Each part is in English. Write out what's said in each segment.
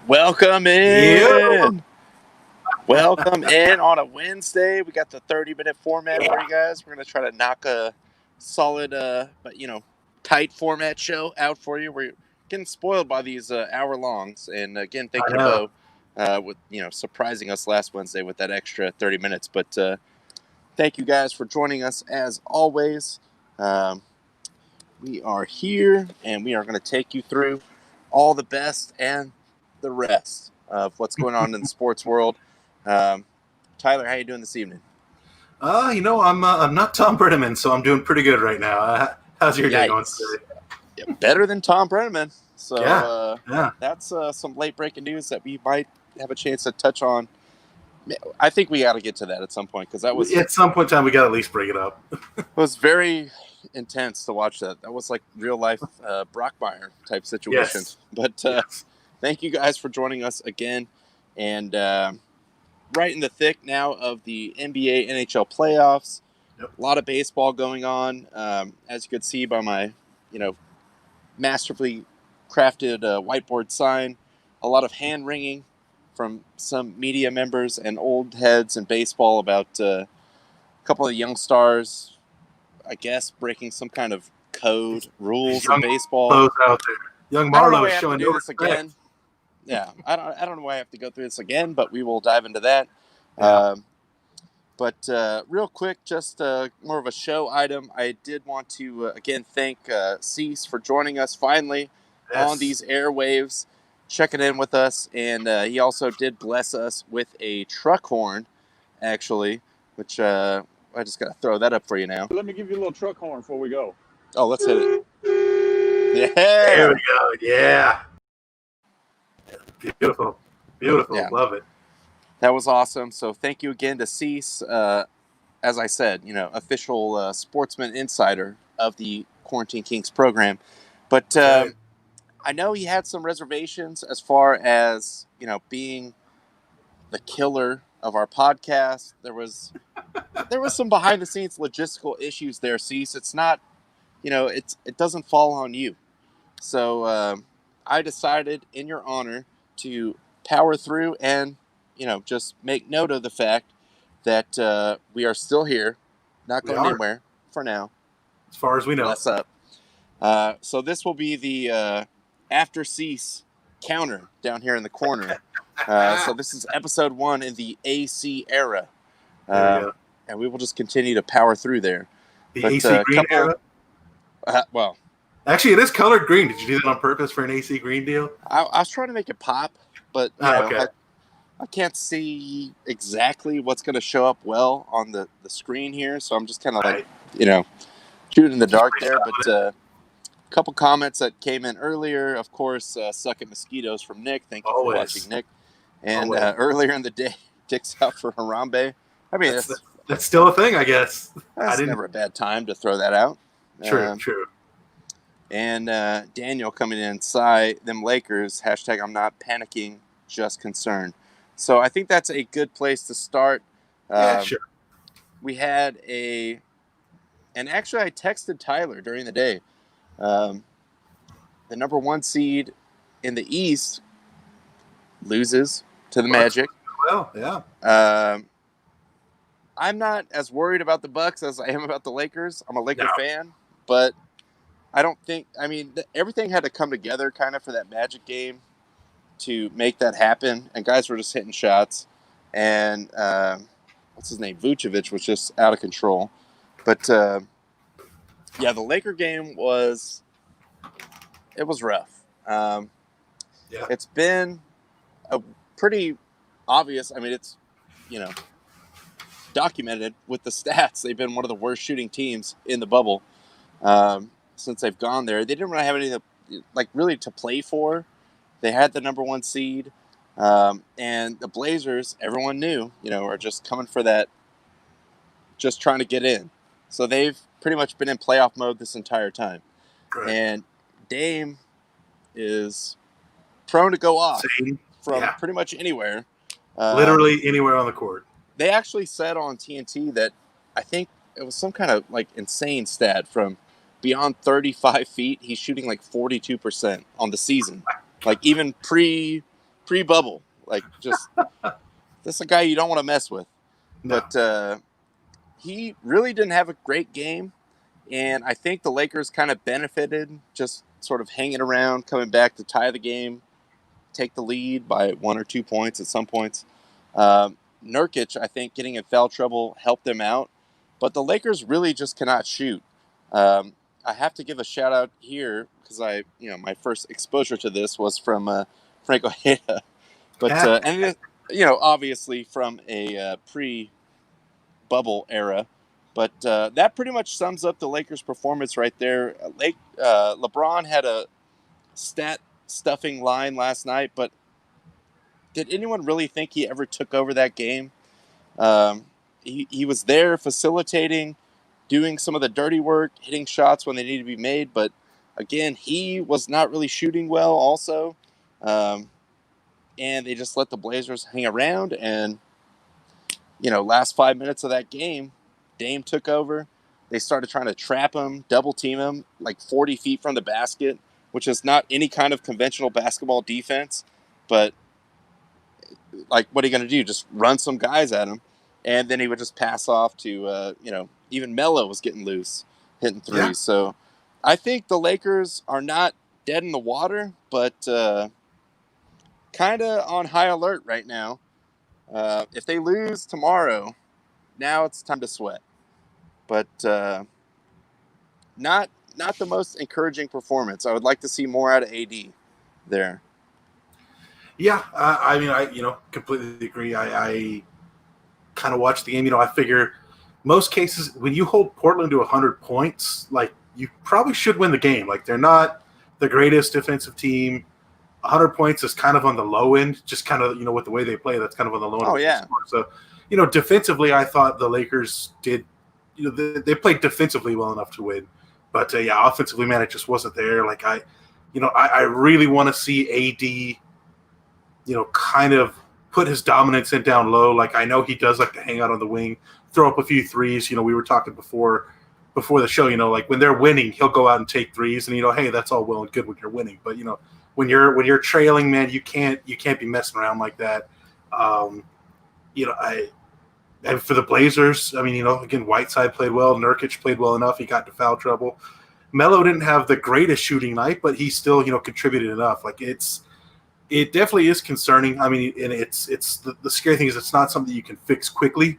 Welcome Yeah. in. Welcome in on a Wednesday. We got the 30-minute format for you guys. We're going to try to knock a solid, but tight format show out for you. We're getting spoiled by these hour longs. And again, thank you to Bo with surprising us last Wednesday with that extra 30 minutes. But thank you guys for joining us as always. We are here and we are going to take you through all the best and the rest of what's going on in the sports world. Tyler, how you doing this evening? I'm not Tom Brenneman, so I'm doing pretty good right now. How's your day going today? Yeah, better than Tom Brenneman. So yeah. That's some late breaking news that we might have a chance to touch on. I think we got to get to that at some point because that was at some point in time we got to at least break it up. It was very intense to watch that. That was like real life Brockmire type situation. Yes. But Thank you guys for joining us again. And right in the thick now of the NBA NHL playoffs. Yep. A lot of baseball going on. As you could see by my, masterfully crafted whiteboard sign. A lot of hand wringing from some media members and old heads in baseball about a couple of young stars, I guess, breaking some kind of code rules in baseball. Out there. Young Marlowe is showing no respect. Again. Yeah, I don't know why I have to go through this again, but we will dive into that. Yeah. But real quick, just more of a show item. I did want to again thank Cease for joining us finally on these airwaves, checking in with us, and he also did bless us with a truck horn, actually, which I just got to throw that up for you now. Let me give you a little truck horn before we go. Oh, let's hit it. Yeah. There we go. Yeah. Beautiful. Yeah. Love it. That was awesome. So thank you again to Cease. As I said, official sportsman insider of the Quarantine Kings program. But I know he had some reservations as far as, being the killer of our podcast. There was some behind the scenes logistical issues there, Cease. It's not, it doesn't fall on you. So I decided in your honor to power through and, just make note of the fact that we are still here, not going anywhere for now. As far as we know. Bless up. So this will be the after Cease counter down here in the corner. So this is episode 1 in the AC era. And we will just continue to power through there. The AC green era? Well. Actually, it is colored green. Did you do that on purpose for an AC green deal? I was trying to make it pop, but I can't see exactly what's going to show up well on the screen here. So I'm just kind of shooting in the dark there. But a couple comments that came in earlier. Of course, suck at mosquitoes from Nick. Thank you for watching, Nick. And earlier in the day, dicks out for Harambe. I mean, that's still a thing, I guess. That's never a bad time to throw that out. True. And Daniel coming in, them Lakers, # I'm not panicking, just concerned. So I think that's a good place to start. Sure. We had and actually I texted Tyler during the day. The number 1 seed in the East loses to the Magic. Well, yeah. I'm not as worried about the Bucks as I am about the Lakers. I'm a Laker fan, but I don't think. I mean, everything had to come together kind of for that Magic game to make that happen. And guys were just hitting shots, and what's his name? Vucevic was just out of control. But the Laker game was rough. It's been a pretty obvious. I mean, it's documented with the stats. They've been one of the worst shooting teams in the bubble since they've gone there. They didn't really have anything really to play for. They had the number 1 seed, and the Blazers, everyone knew, are just coming for that, just trying to get in. So they've pretty much been in playoff mode this entire time. Correct. And Dame is prone to go off from pretty much anywhere. Literally anywhere on the court. They actually said on TNT that I think it was some kind of insane stat from beyond 35 feet. He's shooting 42% on the season. Even pre-bubble. Like, just this is a guy you don't want to mess with. No. But he really didn't have a great game, and I think the Lakers kind of benefited just sort of hanging around, coming back to tie the game, take the lead by 1 or 2 points at some points. Nurkic, I think, getting in foul trouble helped them out, but the Lakers really just cannot shoot. I have to give a shout out here because my first exposure to this was from Frank Ojeda, but obviously from a pre-bubble era. But that pretty much sums up the Lakers' performance right there. LeBron had a stat stuffing line last night, but did anyone really think he ever took over that game? He was there facilitating, doing some of the dirty work, hitting shots when they needed to be made. But again, he was not really shooting well also. And they just let the Blazers hang around. And, last 5 minutes of that game, Dame took over. They started trying to trap him, double team him, like 40 feet from the basket, which is not any kind of conventional basketball defense. But, like, what are you going to do? Just run some guys at him. And then he would just pass off to, even Melo was getting loose, hitting threes. Yeah. So I think the Lakers are not dead in the water, but kind of on high alert right now. If they lose tomorrow, now it's time to sweat. But not the most encouraging performance. I would like to see more out of AD there. Yeah, I completely agree. I kind of watched the game. I figure most cases when you hold Portland to 100 points, like, you probably should win the game. Like, they're not the greatest defensive team. 100 points is kind of on the low end, just kind of, with the way they play, that's kind of on the low end. Oh, yeah. So, defensively, I thought the Lakers did, they played defensively well enough to win. But, offensively, man, it just wasn't there. Like, I really want to see AD, kind of put his dominance in down low. Like, I know he does like to hang out on the wing, throw up a few threes. We were talking before the show, like, when they're winning, he'll go out and take threes, and hey, that's all well and good when you're winning. But when you're trailing, man, you can't be messing around like that. And for the Blazers, again, Whiteside played well, Nurkic played well enough. He got into foul trouble. Melo didn't have the greatest shooting night, but he still contributed enough. Like, it definitely is concerning. I mean, and it's the scary thing is it's not something you can fix quickly.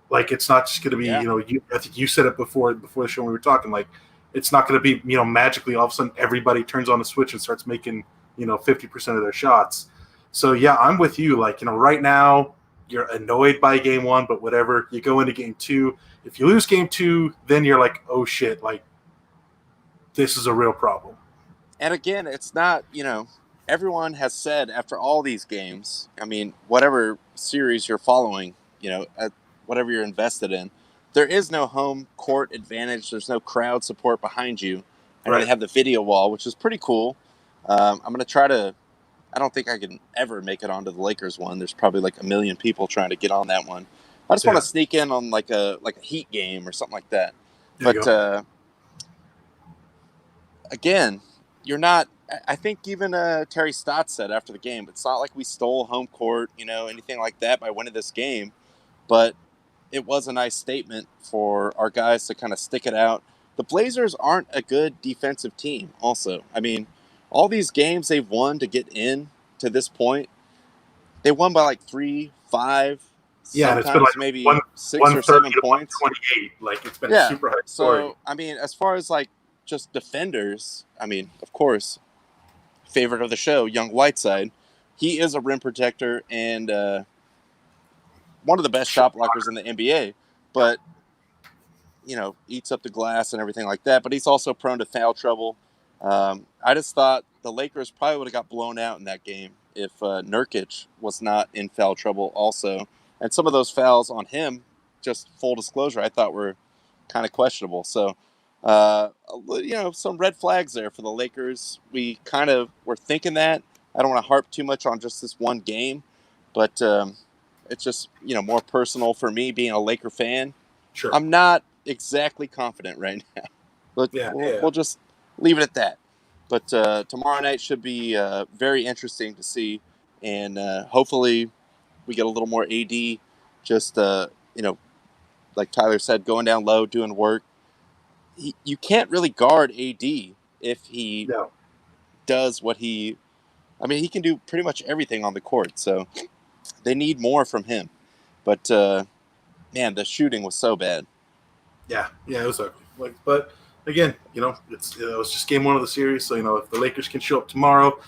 Like, it's not just going to be, I think you said it before the show when we were talking, like, it's not going to be, magically all of a sudden everybody turns on a switch and starts making, 50% of their shots. So, yeah, I'm with you. Like, right now you're annoyed by game one, but whatever. You go into game two. If you lose game two, then you're like, oh, shit, like, this is a real problem. And again, it's not, everyone has said after all these games, whatever series you're following, whatever you're invested in, there is no home court advantage. There's no crowd support behind you. I know they have the video wall, which is pretty cool. I'm going to try to, I don't think I can ever make it onto the Lakers one. There's probably like 1 million people trying to get on that one. I just want to sneak in on like a Heat game or something like that. But again, you're not, I think even Terry Stotts said after the game, it's not like we stole home court, anything like that by winning this game. But it was a nice statement for our guys to kind of stick it out. The Blazers aren't a good defensive team also. All these games they've won to get in to this point, they won by like 3, 5, and it's been like maybe 6 or 7 points. 28. Like, it's been super high scoring. So, as far as like just defenders, of course, favorite of the show, young Whiteside, he is a rim protector and one of the best shot blockers in the NBA, but eats up the glass and everything like that. But he's also prone to foul trouble. I just thought the Lakers probably would have got blown out in that game if Nurkic was not in foul trouble also. And some of those fouls on him, just full disclosure, I thought were kind of questionable. So, some red flags there for the Lakers. We kind of were thinking that. I don't want to harp too much on just this one game, but it's just, more personal for me being a Laker fan. Sure. I'm not exactly confident right now. But we'll just leave it at that. But tomorrow night should be very interesting to see and hopefully we get a little more AD. Just like Tyler said, going down low, doing work. You can't really guard AD if he No. does what he. I mean, he can do pretty much everything on the court. So they need more from him. But man, the shooting was so bad. Yeah, it was ugly. But again, it was just game one of the series. So if the Lakers can show up tomorrow,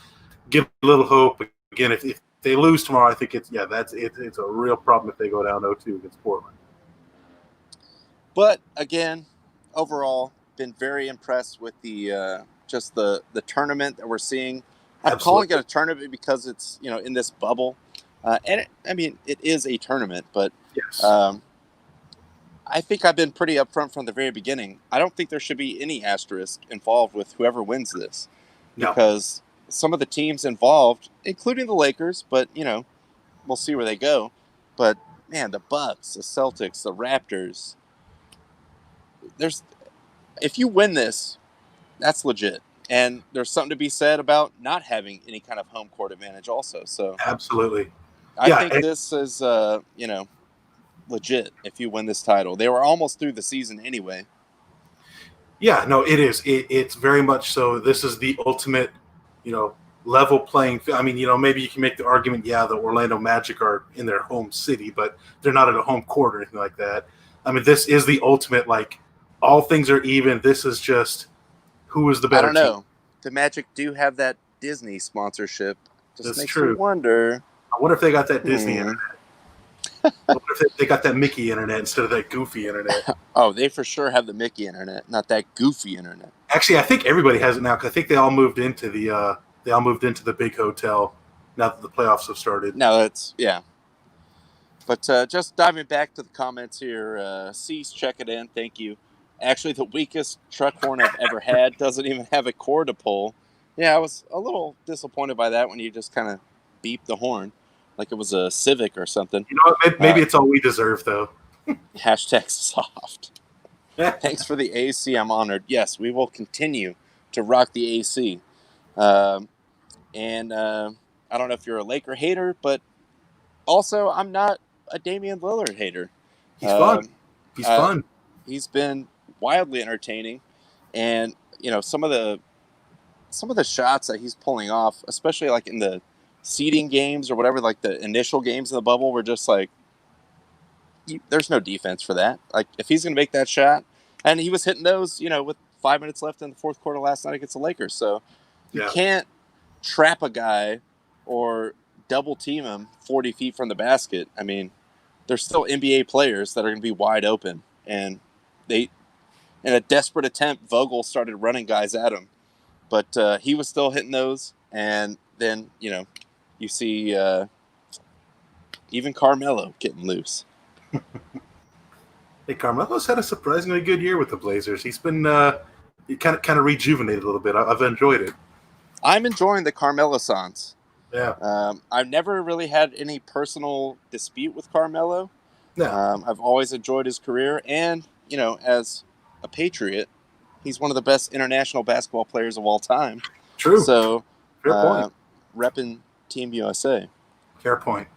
give a little hope. Again, if they lose tomorrow, I think it's a real problem if they go down 0-2 against Portland. But again, overall, been very impressed with the just the tournament that we're seeing. I'm Absolutely. calling it a tournament because it's in this bubble, and it is a tournament. But Yes. I think I've been pretty upfront from the very beginning. I don't think there should be any asterisk involved with whoever wins this, because some of the teams involved, including the Lakers, but we'll see where they go. But man, the Bucks, the Celtics, the Raptors. If you win this, that's legit. And there's something to be said about not having any kind of home court advantage also. So Absolutely. I think this is, legit if you win this title. They were almost through the season anyway. Yeah, no, it is. It's very much so. This is the ultimate, level playing field. I mean, maybe you can make the argument, the Orlando Magic are in their home city, but they're not at a home court or anything like that. I mean, this is the ultimate, all things are even. This is just who is the better team. I don't know. The Magic do have that Disney sponsorship. That's makes true. You wonder. I wonder if they got that Disney internet. I wonder if they got that Mickey internet instead of that goofy internet. Oh, they for sure have the Mickey internet, not that goofy internet. Actually, I think everybody has it now because I think they all moved into the big hotel now that the playoffs have started. No, that's yeah. But just diving back to the comments here, Cease, check it in. Thank you. Actually, the weakest truck horn I've ever had doesn't even have a cord to pull. Yeah, I was a little disappointed by that when you just kind of beeped the horn like it was a Civic or something. You know what? Maybe it's all we deserve, though. Hashtag soft. Thanks for the AC. I'm honored. Yes, we will continue to rock the AC. And I don't know if you're a Laker hater, but also I'm not a Damian Lillard hater. He's fun. He's fun. He's been wildly entertaining, and some of the shots that he's pulling off, especially like in the seeding games or whatever, like the initial games in the bubble, were just like, there's no defense for that. Like if he's going to make that shot, and he was hitting those, with 5 minutes left in the fourth quarter last night against the Lakers, so you can't trap a guy or double team him 40 feet from the basket. I mean, there's still NBA players that are going to be wide open, and in a desperate attempt, Vogel started running guys at him, but he was still hitting those. And then you see even Carmelo getting loose. Hey, Carmelo's had a surprisingly good year with the Blazers. He's been kind of rejuvenated a little bit. I've enjoyed it. I'm enjoying the Carmelo-sans. Yeah. I've never really had any personal dispute with Carmelo. No. I've always enjoyed his career, and as a Patriot, he's one of the best international basketball players of all time. True. So, fair point. Repping Team USA. Fair point.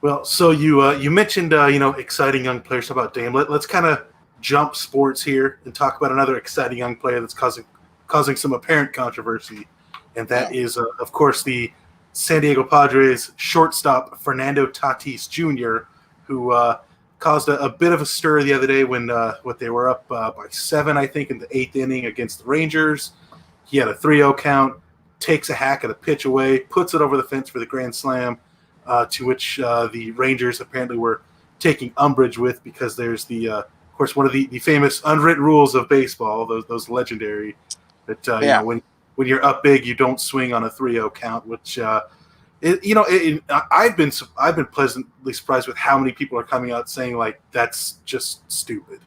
Well, so you mentioned exciting young players. How about Dame? Let's kind of jump sports here and talk about another exciting young player that's causing some apparent controversy, and that is of course the San Diego Padres shortstop Fernando Tatis Jr., who caused a bit of a stir the other day when they were up by 7, I think, in the 8th inning against the Rangers. He had a 3-0 count, takes a hack at a pitch away, puts it over the fence for the grand slam, to which the Rangers apparently were taking umbrage with, because there's of course, one of the famous unwritten rules of baseball, those legendary, that when you're up big, you don't swing on a 3-0 count, which I've been pleasantly surprised with how many people are coming out saying like that's just stupid.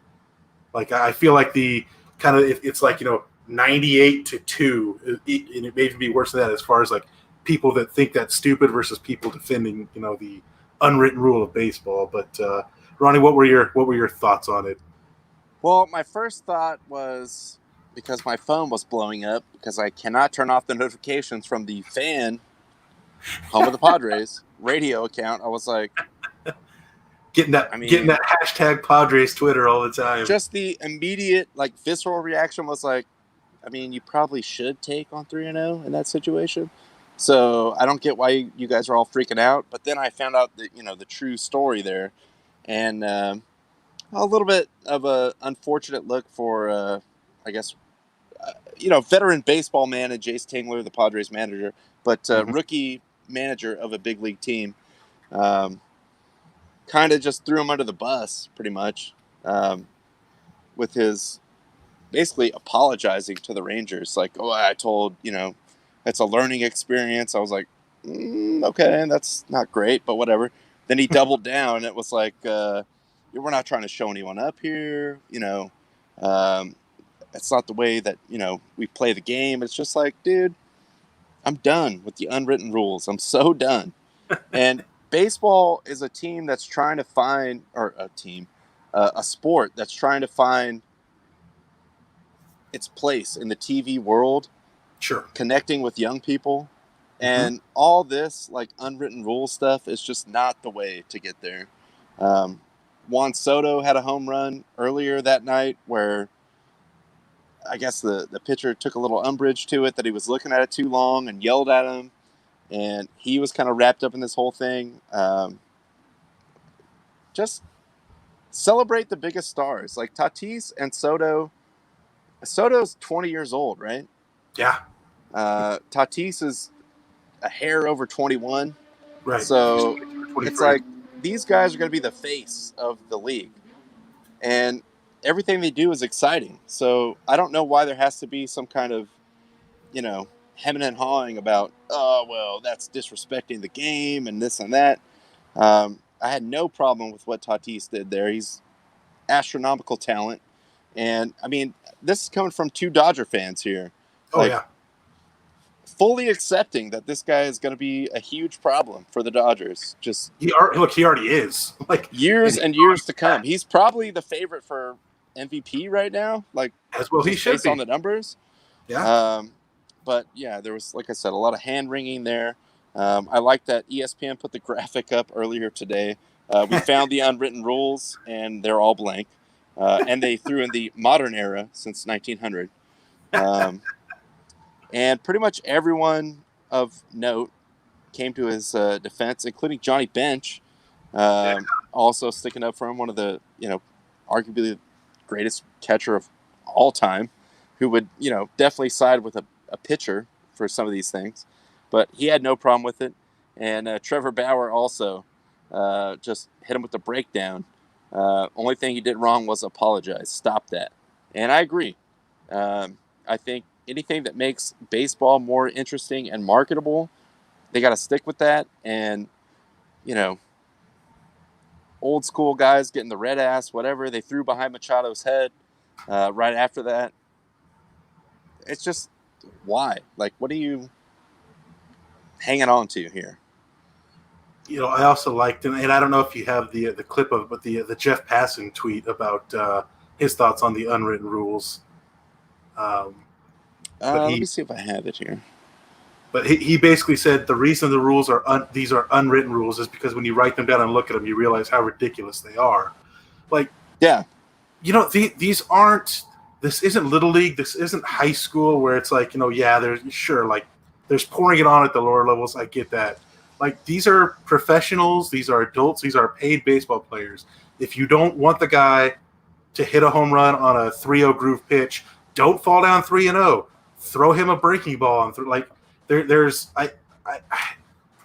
Like I feel like the kind of it's like 98-2, and it may even be worse than that as far as like people that think that's stupid versus people defending the unwritten rule of baseball. But Ronnie, what were your thoughts on it? Well, my first thought was, because my phone was blowing up because I cannot turn off the notifications from the fan home of the Padres radio account. I was like, getting that hashtag Padres Twitter all the time. Just the immediate, like, visceral reaction was like, I mean, you probably should take on 3-0 in that situation. So I don't get why you guys are all freaking out. But then I found out that, the true story there. And a little bit of a unfortunate look for, I guess, veteran baseball man and Jace Tingler, the Padres manager, but rookie manager of a big league team. Kind of just threw him under the bus, pretty much, with his basically apologizing to the Rangers. Like, I told, it's a learning experience. I was like, okay, that's not great, but whatever. Then he doubled down. It was like, we're not trying to show anyone up here. It's not the way that, we play the game. It's just like, dude, I'm done with the unwritten rules. I'm so done. And baseball is a team that's trying to find, or a sport that's trying to find its place in the TV world. Sure. Connecting with young people. And all this, like, unwritten rule stuff is just not the way to get there. Juan Soto had a home run earlier that night where I guess the pitcher took a little umbrage to it, that he was looking at it too long and yelled at him. And he was kind of wrapped up in this whole thing. Just celebrate the biggest stars. Like Tatis and Soto. Soto's 20 years old, right? Yeah. Tatis is a hair over 21. Right. So it's like these guys are going to be the face of the league. And everything they do is exciting. So I don't know why there has to be some kind of, hemming and hawing about, oh, well, that's disrespecting the game and this and that. I had no problem with what Tatis did there. He's astronomical talent. And, I mean, this is coming from two Dodger fans here. Oh, yeah. Fully accepting that this guy is going to be a huge problem for the Dodgers. He already is. Like years and years to come. He's probably the favorite for MVP right now. Like, as well, he should based be on the numbers. Yeah. But yeah, there was, like I said, a lot of hand wringing there. I like that ESPN put the graphic up earlier today. We found the unwritten rules, and they're all blank. And they threw in the modern era since 1900. And pretty much everyone of note came to his defense, including Johnny Bench, also sticking up for him, one of the, arguably the greatest catcher of all time, who would, definitely side with a pitcher for some of these things. But he had no problem with it. And Trevor Bauer also just hit him with the breakdown. Only thing he did wrong was apologize. Stop that. And I agree. I think anything that makes baseball more interesting and marketable, they got to stick with that. And, old school guys getting the red ass, whatever, they threw behind Machado's head right after that. It's just, why? Like, what are you hanging on to here? I also liked, and I don't know if you have the clip of, but the Jeff Passan tweet about his thoughts on the unwritten rules. Let me see if I have it here. But he basically said the reason the rules are these are unwritten rules is because when you write them down and look at them, you realize how ridiculous they are. Like, yeah, these aren't. This isn't Little League. This isn't high school where it's like, there's pouring it on at the lower levels. I get that. Like, these are professionals. These are adults. These are paid baseball players. If you don't want the guy to hit a home run on a 3-0 groove pitch, don't fall down 3-0. Throw him a breaking ball. And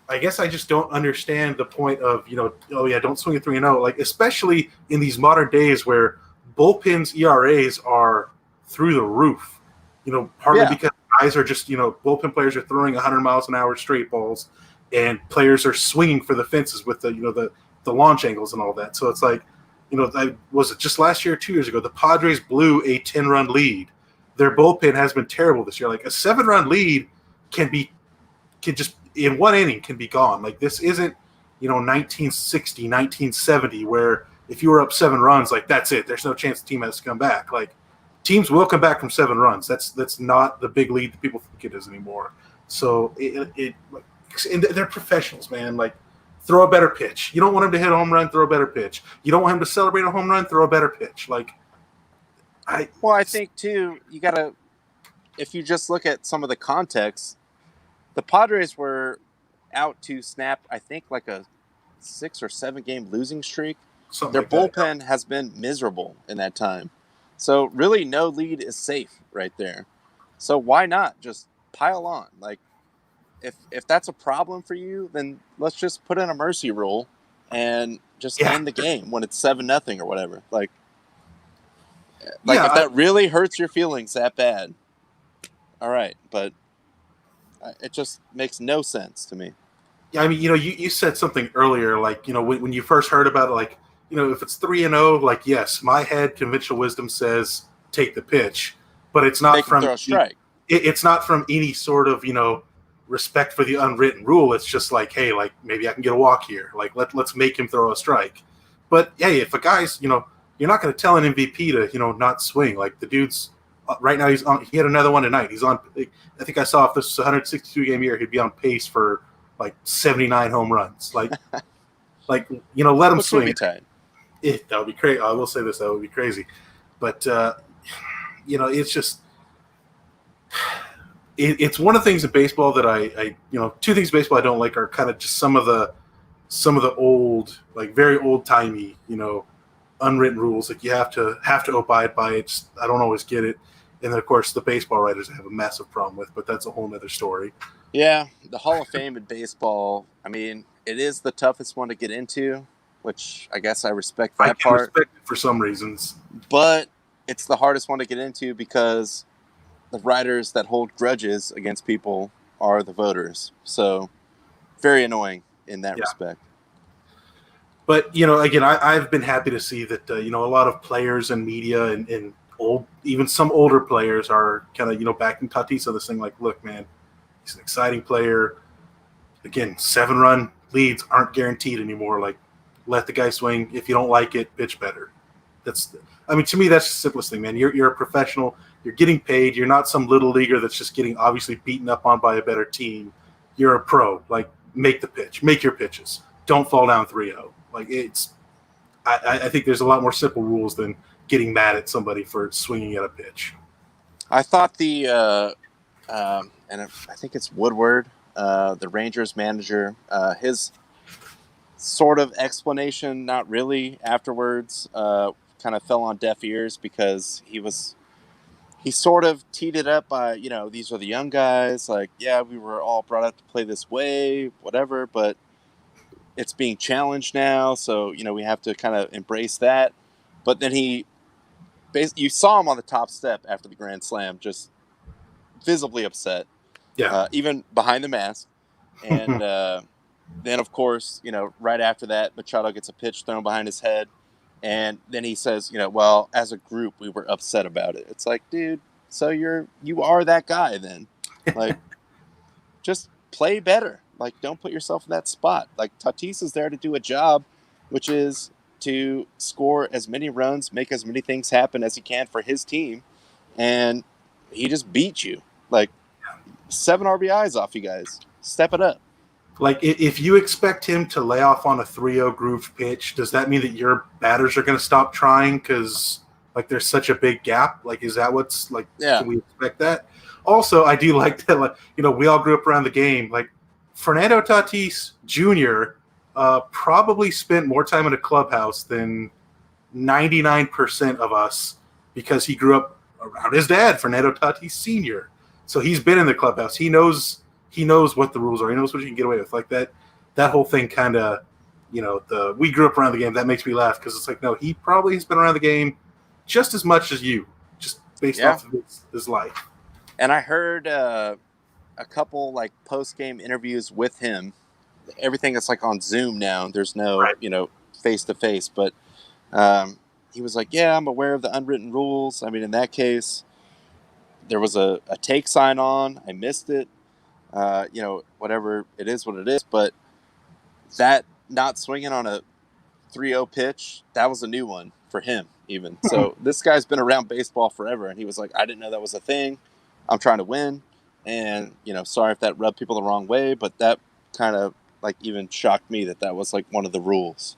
I guess I just don't understand the point of, don't swing at 3-0. Like, especially in these modern days where bullpens ERAs are through the roof, partly because guys are just, bullpen players are throwing 100 miles an hour straight balls, and players are swinging for the fences with the launch angles and all that. So it's like, was it just last year or 2 years ago, the Padres blew a 10-run lead. Their bullpen has been terrible this year. Like, a 7-run lead can just in one inning can be gone. Like, this isn't, 1960, 1970, where if you were up 7 runs, like, that's it. There's no chance the team has to come back. Like, teams will come back from 7 runs. That's not the big lead that people think it is anymore. So And they're professionals, man. Like, throw a better pitch. You don't want him to hit a home run, throw a better pitch. You don't want him to celebrate a home run, throw a better pitch. Like, I think too, you gotta, if you just look at some of the context, the Padres were out to snap, I think, like a 6 or 7 game losing streak. Their like bullpen has been miserable in that time. So really no lead is safe right there. So why not just pile on? Like, if that's a problem for you, then let's just put in a mercy rule and just end the game when it's 7-0 or whatever. Like if that really hurts your feelings that bad, all right. But it just makes no sense to me. Yeah, I mean, you said something earlier, like, when you first heard about it, like, if it's 3-0, like, yes, my head, conventional wisdom says take the pitch, but it's not from throw a strike. It's not from any sort of respect for the unwritten rule. It's just like, hey, like, maybe I can get a walk here. Like, let's make him throw a strike. But hey, if a guy's you're not going to tell an MVP to not swing. Like, the dude's right now, he had another one tonight. He's on. I think I saw, if this was a 162 game year, he'd be on pace for like 79 home runs. Like, let him swing. That would be crazy. I will say this: that would be crazy. But it's just it's one of the things in baseball that I two things in baseball I don't like are kind of just some of the old, like, very old timey unwritten rules. Like, you have to abide by it. I don't always get it. And then, of course, the baseball writers have a massive problem with, but that's a whole nother story. Yeah, the Hall of Fame in baseball, I mean, it is the toughest one to get into, which I guess I respect that part. I respect it for some reasons. But it's the hardest one to get into because the writers that hold grudges against people are the voters. So very annoying in that respect. But, again, I've been happy to see that, a lot of players and media and even some older players are kind of, backing Tatis on this thing. Like, look, man, he's an exciting player. Again, 7-run leads aren't guaranteed anymore. Like, let the guy swing. If you don't like it, pitch better. To me, that's the simplest thing, man. You're a professional. You're getting paid. You're not some little leaguer that's just getting obviously beaten up on by a better team. You're a pro. Like, make the pitch. Make your pitches. Don't fall down 3-0. Like, I think there's a lot more simple rules than getting mad at somebody for swinging at a pitch. I thought and I think it's Woodward, the Rangers manager, his sort of explanation, not really, afterwards, kind of fell on deaf ears because he sort of teed it up by, these are the young guys. Like, yeah, we were all brought up to play this way, whatever, but it's being challenged now, so we have to kind of embrace that. But then you saw him on the top step after the grand slam, just visibly upset. Yeah. Even behind the mask. And then, of course, right after that, Machado gets a pitch thrown behind his head, and then he says, well, as a group, we were upset about it. It's like, dude, so you are that guy then? Like, just play better. Like, don't put yourself in that spot. Like, Tatis is there to do a job, which is to score as many runs, make as many things happen as he can for his team. And he just beat you. Like, 7 RBIs off you guys. Step it up. Like, if you expect him to lay off on a 3-0 groove pitch, does that mean that your batters are going to stop trying because, like, there's such a big gap? Like, is that what's, like, can we expect that? Also, I do like that, like, we all grew up around the game. Like, Fernando Tatis Jr. Probably spent more time in a clubhouse than 99% of us because he grew up around his dad, Fernando Tatis Sr. So he's been in the clubhouse. He knows what the rules are. He knows what you can get away with. Like, that whole thing kind of, we grew up around the game. That makes me laugh because it's like, no, he probably has been around the game just as much as you, just based off of his life. And I heard a couple, like, post-game interviews with him. Everything is, like, on Zoom now. There's no, face-to-face. But he was like, yeah, I'm aware of the unwritten rules. I mean, in that case, there was a take sign on. I missed it. Whatever, it is what it is. But that not swinging on a 3-0 pitch, that was a new one for him even. So this guy's been around baseball forever. And he was like, I didn't know that was a thing. I'm trying to win. And, sorry if that rubbed people the wrong way, but that kind of like even shocked me that was like one of the rules.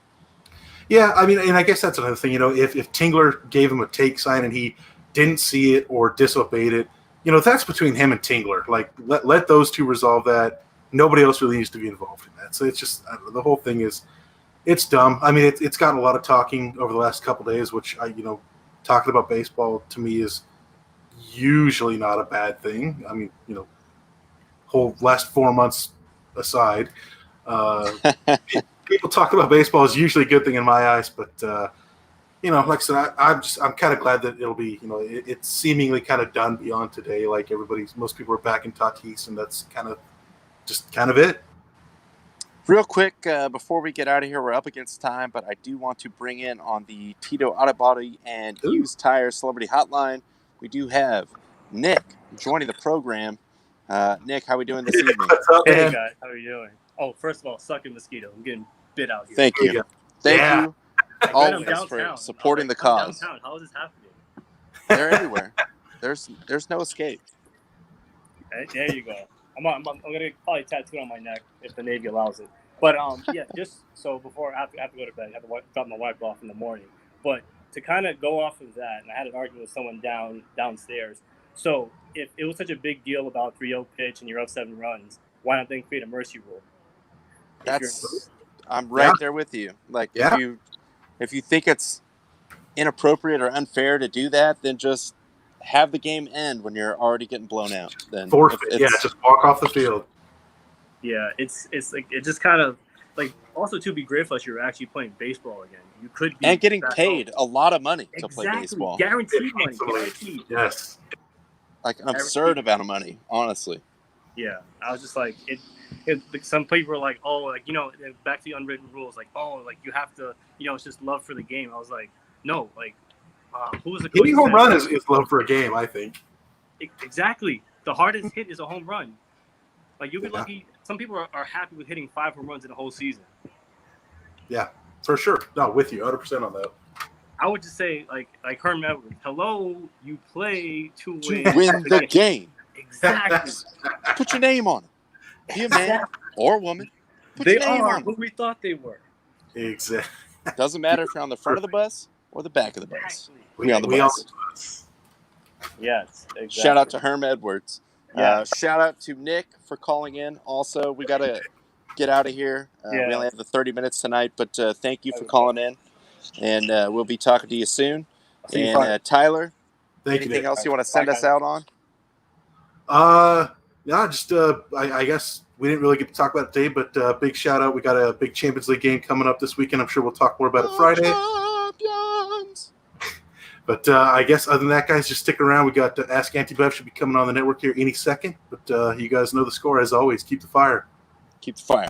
Yeah, I mean, and I guess that's another thing. If Tingler gave him a take sign and he didn't see it or disobeyed it, that's between him and Tingler. Like, let those two resolve that. Nobody else really needs to be involved in that. So it's just, I don't know, the whole thing it's dumb. I mean, it's gotten a lot of talking over the last couple of days, which talking about baseball to me is usually not a bad thing. I mean, whole last 4 months aside, people talk about baseball is usually a good thing in my eyes. But like I said, I'm kind of glad that it'll be, it's seemingly kind of done beyond today. Like most people are back in Tatis, and that's kind of it. Real quick, before we get out of here, we're up against time, but I do want to bring in on the Tito Auto Body and Used Tire Celebrity Hotline. We do have Nick joining the program. Nick, how are we doing this evening? What's up, Hey man? guys, how are you doing? Oh, first of all, sucking mosquito. I'm getting bit out here. Thank you. Thank you I'm always downtown. for supporting the I'm cause. downtown. How is this happening? They're everywhere. There's no escape. There you go. I'm gonna probably tattoo it on my neck if the Navy allows it. But yeah, just so before I have to go to bed, I have to drop my wife off in the morning. But to kind of go off of that, and I had an argument with someone downstairs. So if it was such a big deal about 3-0 pitch and you're up 7 runs, why not then create a mercy rule? I'm right there with you. Like if you think it's inappropriate or unfair to do that, then just have the game end when you're already getting blown out. Then forfeit. Just walk off the field. Yeah, it's like it just kind of like also to be grateful that you're actually playing baseball again. You could be and getting paid a lot of money to play exactly baseball. Guaranteed money. Guaranteed. Yes. Like an absurd amount of money, honestly. Yeah, I was just like some people were like, oh, like back to the unwritten rules, like like you have to, it's just love for the game. I was like, no, like who was the hitting home run is love for a game, I think. Exactly, the hardest hit is a home run. Like you'll be lucky. Some people are happy with hitting 5 home runs in a whole season. Yeah, for sure. No, with you, 100% on that. I would just say like Herm Edwards. Hello, you play to win the game. Exactly. Put your name on it. Be a man or woman. Put They your name are on who we thought they were. Exactly. Doesn't matter if you're on the front of the bus or the back of the bus. Exactly. We on the bus. Yes. Exactly. Shout out to Herm Edwards. Yeah. Shout out to Nick for calling in. Also, we got to get out of here. We only have the 30 minutes tonight, but thank you for calling in. And we'll be talking to you soon. And Tyler, anything else you want to send us out on? Just I guess we didn't really get to talk about it today, but big shout out. We got a big Champions League game coming up this weekend. I'm sure we'll talk more about it Friday. Champions! But I guess other than that, guys, just stick around. We got Ask Auntie Bev should be coming on the network here any second. But you guys know the score. As always, keep the fire. Keep the fire.